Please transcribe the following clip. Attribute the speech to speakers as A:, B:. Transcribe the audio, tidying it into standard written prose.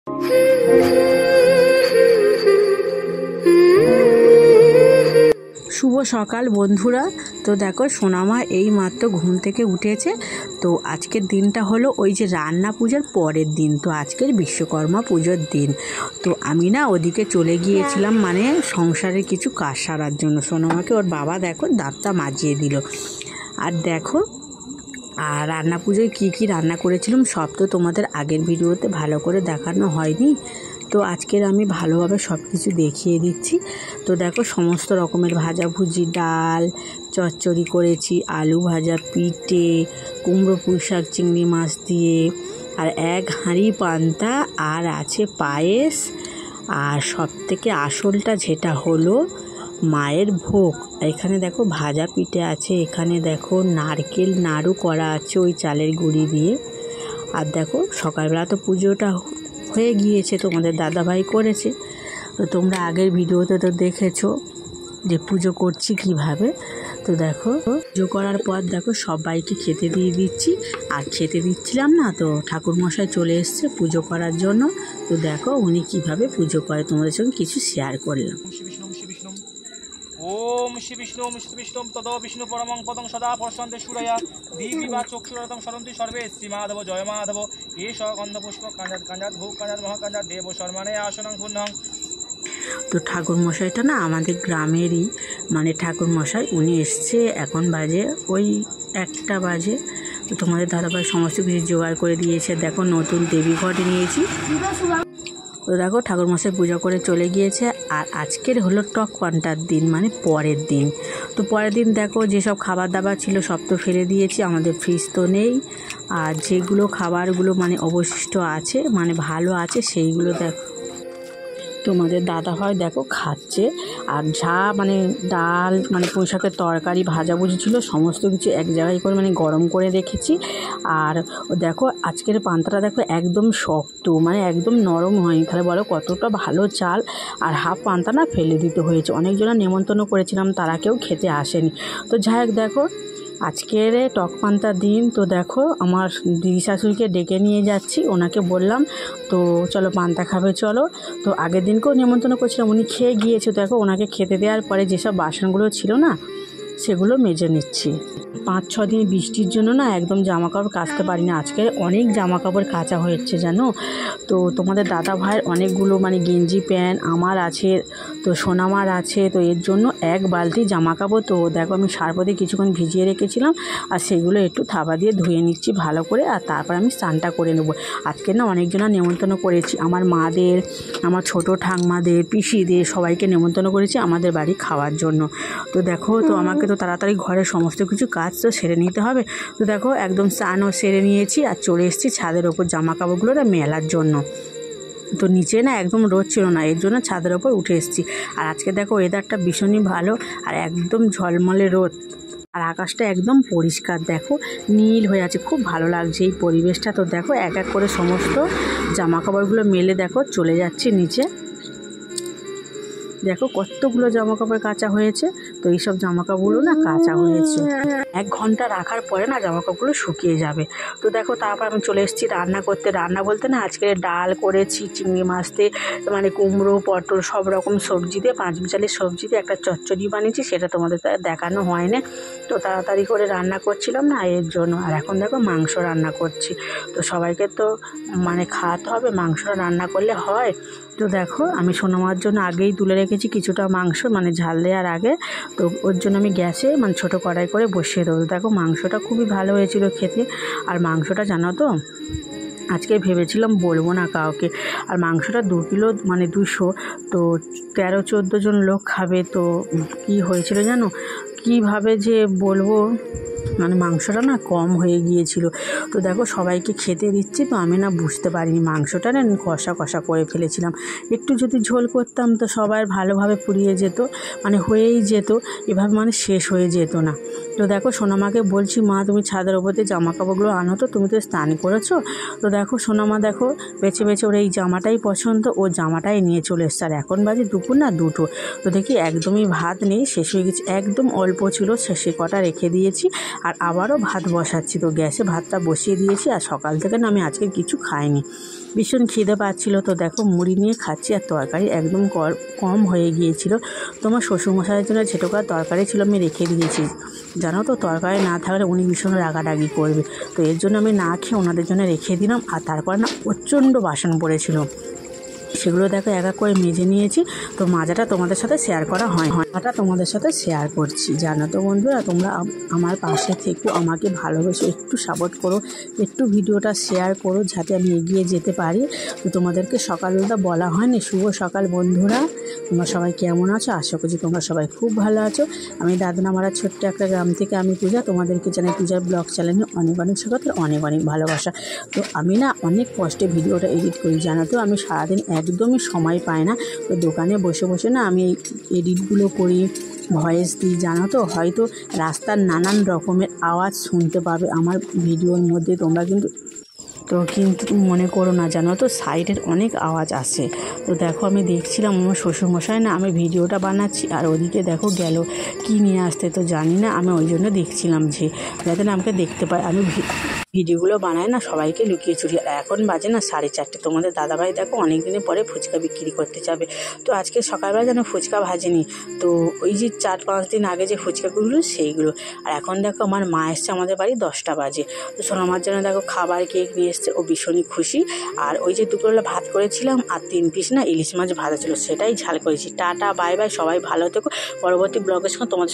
A: শুভ সকাল বন্ধুরা। তো দেখো সোনামা এই মাত্র ঘুম থেকে উঠেছে। তো আজকের দিনটা হলো ওই যে রান্না পূজার পরের দিন। তো আজকের বিশ্বকর্মা পুজোর দিন। তো আমি না ওদিকে চলে গিয়েছিলাম মানে সংসারের কিছু কাজ সারার জন্য। সোনামাকে ওর বাবা দেখো দাঁতটা মাজিয়ে দিল। আর দেখো আর রান্না পুজোয় কী রান্না করেছিলাম সব তো তোমাদের আগের ভিডিওতে ভালো করে দেখানো হয়নি। তো আজকের আমি ভালোভাবে সব কিছু দেখিয়ে দিচ্ছি। তো দেখো সমস্ত রকমের ভাজাভুজি, ডাল, চচ্চড়ি করেছি, আলু ভাজা, পিঠে, কুমড়ো পুঁই শাক, চিংড়ি মাছ দিয়ে, আর এক হাঁড়ি পান্তা, আর আছে পায়েস, আর সব থেকে আসলটা যেটা হলো মায়ের ভোগ। এখানে দেখো ভাজা পিঠে আছে, এখানে দেখো নারকেল নাড়ু করা আছে ওই চালের গুঁড়ি দিয়ে। আর দেখো সকালবেলা তো পুজোটা হয়ে গিয়েছে, তোমাদের দাদাভাই করেছে। তো তোমরা আগের ভিডিওতে তো দেখেছো যে পুজো করছি কিভাবে। তো দেখো পুজো করার পর দেখো সবাইকে খেতে দিয়ে দিচ্ছি। আর খেতে দিচ্ছিলাম না তো ঠাকুরমশাই চলে এসছে পুজো করার জন্য। তো দেখো উনি কিভাবে পুজো করে তোমাদের সঙ্গে কিছু শেয়ার করলাম।
B: ওম শ্রী বিষ্ণু তদ বিষ্ণু পরমং পদং সদা পরশন্তে সুরয়া দিবিবা চক্ষুরতম সরন্তি সর্বে শ্রী মাধব জয় মাধব এষ গন্ধ পুষ্প কাঞ্জাত ভূ কাঞ্জাত মহাকাঞ্জাত দেব শর্মানে আসনং পুণ্যং।
A: তো ঠাকুরমশাইটা না আমাদের গ্রামেরই মানে ঠাকুরমশাই, উনি এসছে এখন বাজে ওই 1টা বাজে। তো তোমাদের দাদাভাই সমস্ত কিছু জোগাড় করে দিয়েছে। দেখো নতুন দেবী ঘট নিয়েছি। তো দেখো ঠাকুরমশাই পুজো করে চলে গিয়েছে। আর আজকের হলো টক পান্তার দিন মানে পরের দিন। তো পরের দিন দেখো যেসব খাবার দাবার ছিল সব তো ফেলে দিয়েছি, আমাদের ফ্রিজ তো নেই। আর যেগুলো খাবারগুলো মানে অবশিষ্ট আছে মানে ভালো আছে সেইগুলো দেখো তোমাদের দাদাভাই দেখো খাচ্ছে। আর যা মানে ডাল মানে পুঁই শাকের তরকারি ভাজাভুজি ছিল সমস্ত কিছু এক জায়গায় করে মানে গরম করে রেখেছি। আর দেখো আজকের পান্তাটা দেখো একদম শক্ত মানে একদম নরম হয়নি। তাহলে বলো কতটা ভালো চাল। আর হাফ পান্তা না ফেলে দিতে হয়েছে। অনেকজনা নেমন্তন্ন করেছিলাম, তারা কেউ খেতে আসেনি। তো যাই হোক দেখো আজকের টক পান্তার দিন। তো দেখো আমার দিদি শাশুড়িকে ডেকে নিয়ে যাচ্ছি, ওনাকে বললাম তো চলো পান্তা খাবে চলো। তো আগের দিনকেও নেমন্তন্ন করছিলাম, উনি খেয়ে গিয়েছে। দেখো ওনাকে খেতে দেওয়ার পরে যেসব বাসনগুলো ছিল না সেগুলো মেজে নিচ্ছি। 5-6 দিন বৃষ্টির জন্য না একদম জামা কাপড় কাচতে পারি না। আজকে অনেক জামা কাপড় কাচা হয়েছে জানো। তো তোমাদের দাদা ভাইয়ের অনেকগুলো মানে গেঞ্জি প্যান্ট আমার আছে, তো সোনামার আছে। তো এর জন্য এক বালতি জামা কাপড় তো দেখো আমি সার্ফে কিছুক্ষণ ভিজিয়ে রেখেছিলাম। আর সেগুলো একটু থাবা দিয়ে ধুয়ে নিচ্ছি ভালো করে। আর তারপর আমি স্নানটা করে নেবো। আজকে না অনেকজনা নেমন্তন্ন করেছি, আমার মাদের, আমার ছোট ঠাকমাদের, পিসিদের সবাইকে নেমন্তন্ন করেছি আমাদের বাড়ি খাওয়ার জন্য। তো দেখো তো আমাকে তো তাড়াতাড়ি ঘরের সমস্ত কিছু কাজ তো সেরে নিতে হবে। তো দেখো একদম স্নানও সেরে নিয়েছি আর চলে এসেছি ছাদের ওপর জামা কাপড়গুলো মেলার জন্য। তো নিচে না একদম রোদ ছিল না, এর জন্য ছাদের ওপর উঠে এসেছি। আর আজকে দেখো ওয়েদারটা ভীষণই ভালো আর একদম ঝলমলে রোদ। আর আকাশটা একদম পরিষ্কার, দেখো নীল হয়ে আছে, খুব ভালো লাগছে এই পরিবেশটা। তো দেখো এক এক করে সমস্ত জামা কাপড়গুলো মেলে দেখো চলে যাচ্ছি নিচে। দেখো কতগুলো জামা কাপড় কাচা হয়েছে। তো এইসব জামা কাপড়গুলো না কাচা হয়েছে, 1 ঘন্টা রাখার পরে না জামা কাপড়গুলো শুকিয়ে যাবে। তো দেখো তারপর আমি চলে এসেছি রান্না করতে। রান্না বলতে না আজকে ডাল করেছি চিংড়ি মাছ দিয়ে মানে কুমড়ো পটল সব রকম সবজি দিয়ে 5 মিশালির সবজি দিয়ে একটা চচ্চড়ি বানিয়েছি, সেটা তোমাদের দেখানো হয় না। তো তাড়াতাড়ি করে রান্না করছিলাম না এর জন্য। আর এখন দেখো মাংস রান্না করছি। তো সবাইকে তো মানে খাওয়াতে হবে, মাংসটা রান্না করলে হয়। তো দেখো আমি সোনামার জন্য আগেই তুলে রেখেছি কিছুটা মাংস মানে ঝাল দেওয়ার আগে। তো ওর জন্য আমি গ্যাসে মানে ছোটো কড়াই করে বসিয়ে দেবো। দেখো মাংসটা খুবই ভালো হয়েছিল খেতে। আর মাংসটা জানো তো আজকে ভেবেছিলাম বলবো না কাউকে। আর মাংসটা 2 কিলো মানে 200। তো 13-14 জন লোক খাবে। তো কি হয়েছিল জানো, কীভাবে যে বলবো মানে মাংসটা না কম হয়ে গিয়েছিল। তো দেখো সবাইকে খেতে দিচ্ছি, তো আমি না বুঝতে পারিনি মাংসটা না কষা কষা করে ফেলেছিলাম। একটু যদি ঝোল করতাম তো সবার ভালোভাবে পুড়িয়ে যেত মানে হয়েই যেত, এভাবে মানে শেষ হয়ে যেত না। তো দেখো সোনামাকে বলছি মা তুমি ছাদের ওপরে জামা কাপড়গুলো আনো, তো তুমি তো স্নান করেছো। তো দেখো সোনামা দেখো বেছে বেছে ওর এই জামাটাই পছন্দ, ও জামাটাই নিয়ে চলে এসছে। আর এখন বাজে দুপুর না 2টো। তো দেখি একদমই ভাত নেই, শেষ হয়ে গেছে, একদম অল্প ছিল, সে কটা রেখে দিয়েছি। আর আবারও ভাত বসাচ্ছি। তো গ্যাসে ভাতটা বসিয়ে দিয়েছি। আর সকাল থেকে না আমি আজকে কিছু খাইনি। ভীষণ খিদে পাচ্ছিলো, তো দেখো মুড়ি নিয়ে খাচ্ছি, আর তরকারি একদম কম হয়ে গিয়েছিল। তোমার শ্বশুরমশাইয়ের জন্য যেটুকু তরকারি ছিল আমি রেখে দিয়েছি, জানো তো তরকারি না থাকলে উনি ভীষণ রাগারাগি করবে, তো এর জন্য আমি না খেয়ে ওনাদের জন্য রেখে দিলাম। আর তারপর না প্রচণ্ড বাসন পড়েছিল, সেগুলো দেখো এক এক করে মেজে নিয়েছি। তো মাজাটা তোমাদের সাথে শেয়ার করা হয়, মাজাটা তোমাদের সাথে শেয়ার করছি। জানো তো বন্ধুরা, তোমরা আমার পাশে থেকো, আমাকে ভালোবেসে একটু সাপোর্ট করো, একটু ভিডিওটা শেয়ার করো যাতে আমি এগিয়ে যেতে পারি। তো তোমাদেরকে সকালবেলা বলা হয়নি, শুভ সকাল বন্ধুরা, তোমরা সবাই কেমন আছো? আশা করছি তোমরা সবাই খুব ভালো আছো। আমি দাদনামারা ছোট্ট একটা গ্রাম থেকে আমি পূজা, তোমাদেরকে জানাই পূজার ব্লগ চ্যানেলে অনেক অনেক স্বাগত, অনেক অনেক ভালোবাসা। তো আমি না অনেক কষ্টে ভিডিওটা এডিট করি, জানো তো আমি সারাদিন একদমই সময় পাই না। তো দোকানে বসে বসে না আমি এই এডিটগুলো করি, ভয়েস দিই, জানো তো হয়তো রাস্তার নানান রকমের আওয়াজ শুনতে পাবে আমার ভিডিওর মধ্যে, তোমরা কিন্তু মনে করো না, জানো তো সাইডের অনেক আওয়াজ আসে। তো দেখো আমি দেখছিলাম আমার শ্বশুরমশাই না, আমি ভিডিওটা বানাচ্ছি আর ওদিকে দেখো গেল কি নিয়ে আসতে, তো জানি না, আমি ওই জন্য দেখছিলাম যে যাতে না আমাকে দেখতে পায়। আমি ভিডিওগুলো বানাই না সবাইকে লুকিয়ে চুরি। আর এখন বাজে না 4:30, তোমাদের দাদাভাই দেখো অনেক দিনের পরে ফুচকা বিক্রি করতে যাবে। তো আজকে সকালবেলা যেন ফুচকা ভাজেনি, তো ওই যে 4-5 দিন আগে যে ফুচকাগুলো সেইগুলো। আর এখন দেখো আমার মা এসছে আমাদের বাড়ি 10টা বাজে, তো সোনামার জন্য দেখো খাবার কেক নিয়ে এসছে, ও ভীষণই খুশি। আর ওই যে দুপুরবেলা ভাত করেছিলাম আর 3 পিস না ইলিশ মাছ ভাজা ছিল, সেটাই ঝাল করেছি। টাটা বাই বাই, সবাই ভালো থেকো। পরবর্তী ব্লগের সঙ্গে তোমাদের